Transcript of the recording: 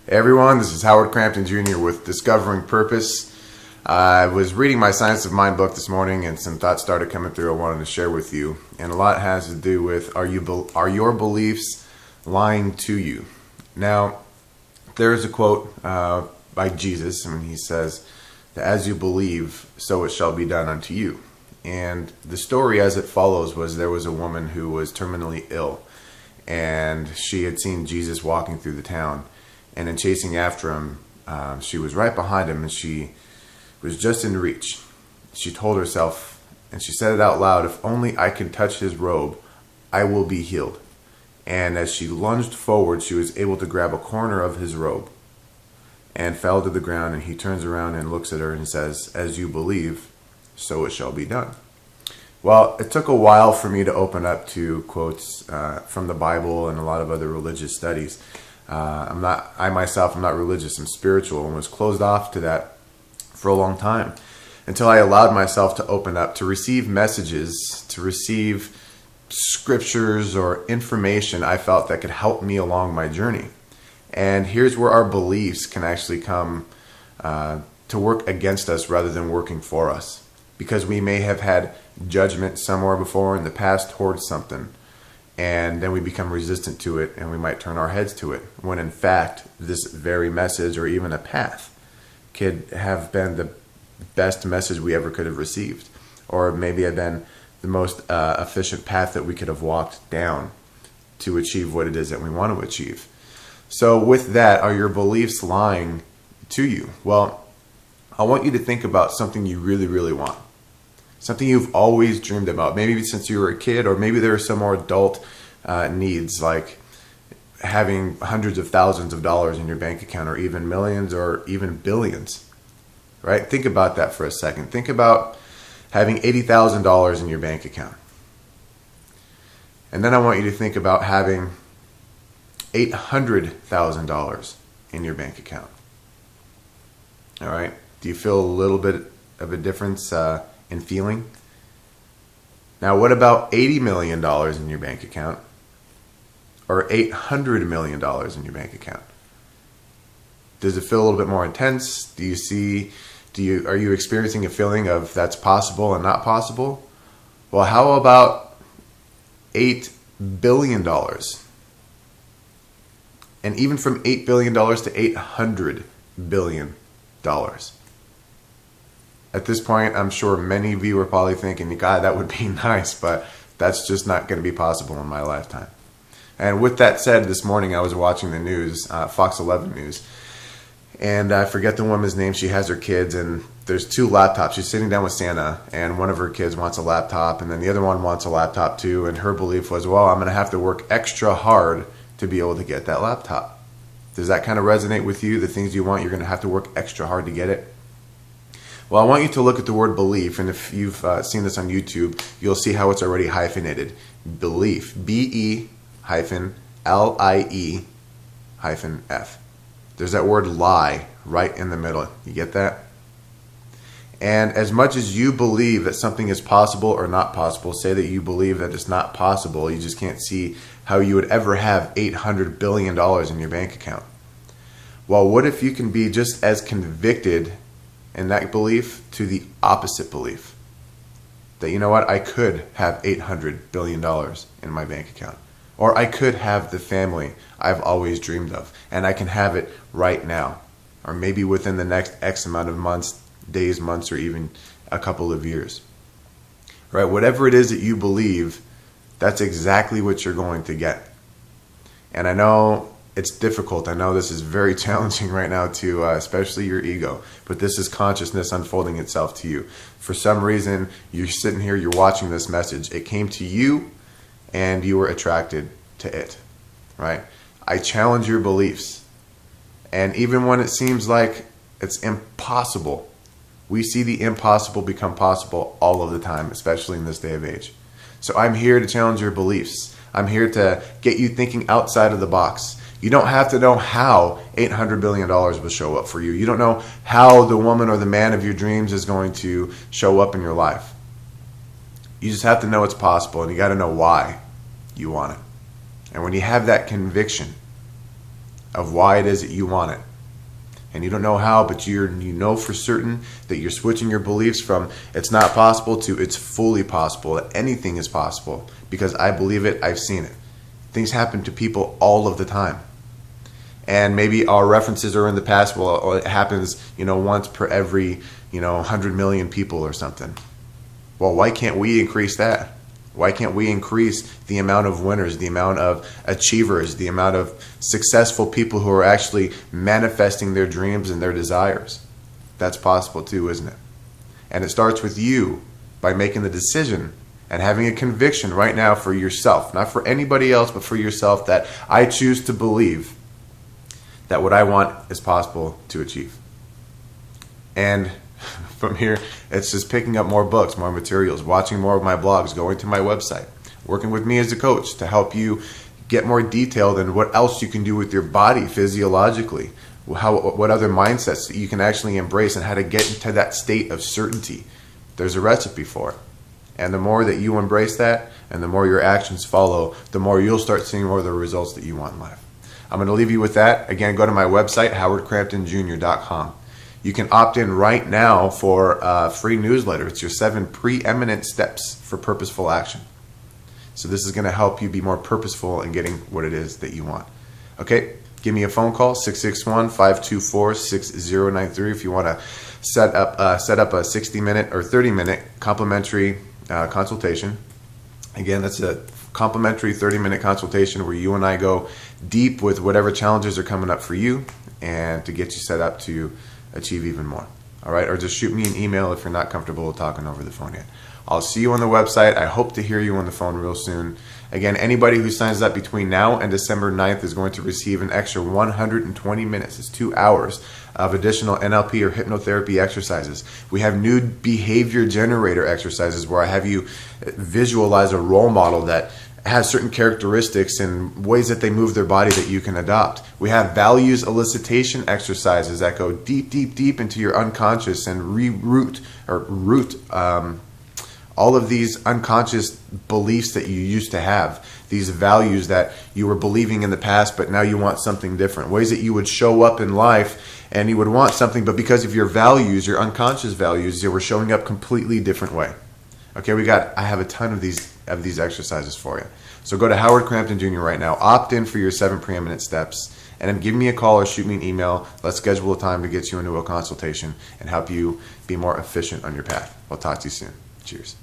Hey everyone, this is Howard Crampton Jr. with Discovering Purpose. I was reading my Science of Mind book this morning and some thoughts started coming through I wanted to share with you. And a lot has to do with are your beliefs lying to you? Now, there is a quote by Jesus, and he says that as you believe, so it shall be done unto you. And the story as it follows was there was a woman who was terminally ill, and she had seen Jesus walking through the town. And in chasing after him, she was right behind him, and she was just in reach. She told herself, and she said it out loud, if only I can touch his robe, I will be healed. And as she lunged forward, she was able to grab a corner of his robe and fell to the ground. And he turns around and looks at her and says, as you believe, so it shall be done. Well, it took a while for me to open up to quotes from the Bible and a lot of other religious studies. I myself am not religious, I'm spiritual, and was closed off to that for a long time until I allowed myself to open up to receive messages, to receive scriptures or information I felt that could help me along my journey. And here's where our beliefs can actually come to work against us rather than working for us, because we may have had judgment somewhere before in the past towards something, and then we become resistant to it and we might turn our heads to it, when in fact this very message or even a path could have been the best message we ever could have received, or maybe have been the most efficient path that we could have walked down to achieve what it is that we want to achieve. So with that, are your beliefs lying to you? Well, I want you to think about something you really, really want. Something you've always dreamed about, maybe since you were a kid, or maybe there are some more adult needs, like having hundreds of thousands of dollars in your bank account, or even millions, or even billions, right? Think about that for a second. Think about having $80,000 in your bank account. And then I want you to think about having $800,000 in your bank account. All right? Do you feel a little bit of a difference in feeling? Now, what about $80 million in your bank account, or $800 million in your bank account? Does it feel a little bit more intense? Are you experiencing a feeling of that's possible and not possible? Well, how about $8 billion? And even from $8 billion to $800 billion. At this point, I'm sure many of you are probably thinking, God, that would be nice, but that's just not going to be possible in my lifetime. And with that said, this morning I was watching the news, Fox 11 News, and I forget the woman's name. She has her kids, and there's two laptops. She's sitting down with Santa, and one of her kids wants a laptop, and then the other one wants a laptop too, and her belief was, well, I'm going to have to work extra hard to be able to get that laptop. Does that kind of resonate with you? The things you want, you're going to have to work extra hard to get it? Well, I want you to look at the word belief, and if you've seen this on YouTube, you'll see how it's already hyphenated. BeLIEve, B-E-L-I-E-F. There's that word lie right in the middle. You get that? And as much as you believe that something is possible or not possible, say that you believe that it's not possible, you just can't see how you would ever have $800 billion in your bank account. Well, what if you can be just as convicted in that belief to the opposite belief? That, you know what, I could have $800 billion in my bank account. Or I could have the family I've always dreamed of, and I can have it right now. Or maybe within the next X amount of months, days, months, or even a couple of years. Right? Whatever it is that you believe, that's exactly what you're going to get. And I know it's difficult. I know this is very challenging right now to especially your ego, but this is consciousness unfolding itself to you. For some reason, you're sitting here, you're watching this message. It came to you, and you were attracted to it, right? I challenge your beliefs. And even when it seems like it's impossible, we see the impossible become possible all of the time, especially in this day of age. So I'm here to challenge your beliefs. I'm here to get you thinking outside of the box. You don't have to know how $800 billion will show up for you. You don't know how the woman or the man of your dreams is going to show up in your life. You just have to know it's possible, and you got to know why you want it. And when you have that conviction of why it is that you want it. And you don't know how, but you know for certain that you're switching your beliefs from it's not possible to it's fully possible, that anything is possible, because I believe it, I've seen it. Things happen to people all of the time. And maybe our references are in the past, well, it happens, once per every, 100 million people or something. Well, why can't we increase that? Why can't we increase the amount of winners, the amount of achievers, the amount of successful people who are actually manifesting their dreams and their desires? That's possible too, isn't it? And it starts with you by making the decision and having a conviction right now for yourself, not for anybody else, but for yourself, that I choose to believe that what I want is possible to achieve. And from here, it's just picking up more books, more materials, watching more of my blogs, going to my website, working with me as a coach to help you get more detailed in what else you can do with your body physiologically, what other mindsets that you can actually embrace, and how to get into that state of certainty. There's a recipe for it. And the more that you embrace that and the more your actions follow, the more you'll start seeing more of the results that you want in life. I'm going to leave you with that. Again, go to my website, howardcramptonjr.com. You can opt in right now for a free newsletter. It's your 7 preeminent steps for purposeful action. So this is going to help you be more purposeful in getting what it is that you want. Okay, give me a phone call, 661-524-6093 if you want to set up a 60-minute or 30-minute complimentary consultation. Again, that's a complimentary 30-minute consultation where you and I go deep with whatever challenges are coming up for you and to get you set up to achieve even more. All right, or just shoot me an email if you're not comfortable talking over the phone yet. I'll see you on the website. I hope to hear you on the phone real soon. Again, anybody who signs up between now and December 9th is going to receive an extra 120 minutes. It's 2 hours of additional NLP or hypnotherapy exercises. We have new behavior generator exercises where I have you visualize a role model that has certain characteristics and ways that they move their body that you can adopt. We have values elicitation exercises that go deep, deep, deep into your unconscious and root all of these unconscious beliefs that you used to have, these values that you were believing in the past, but now you want something different. Ways that you would show up in life and you would want something, but because of your values, your unconscious values, they were showing up completely different way. Okay, I have a ton of these exercises for you. So go to Howard Crampton Jr. right now, opt in for your 7 preeminent steps, and then give me a call or shoot me an email. Let's schedule a time to get you into a consultation and help you be more efficient on your path. I'll talk to you soon. Cheers.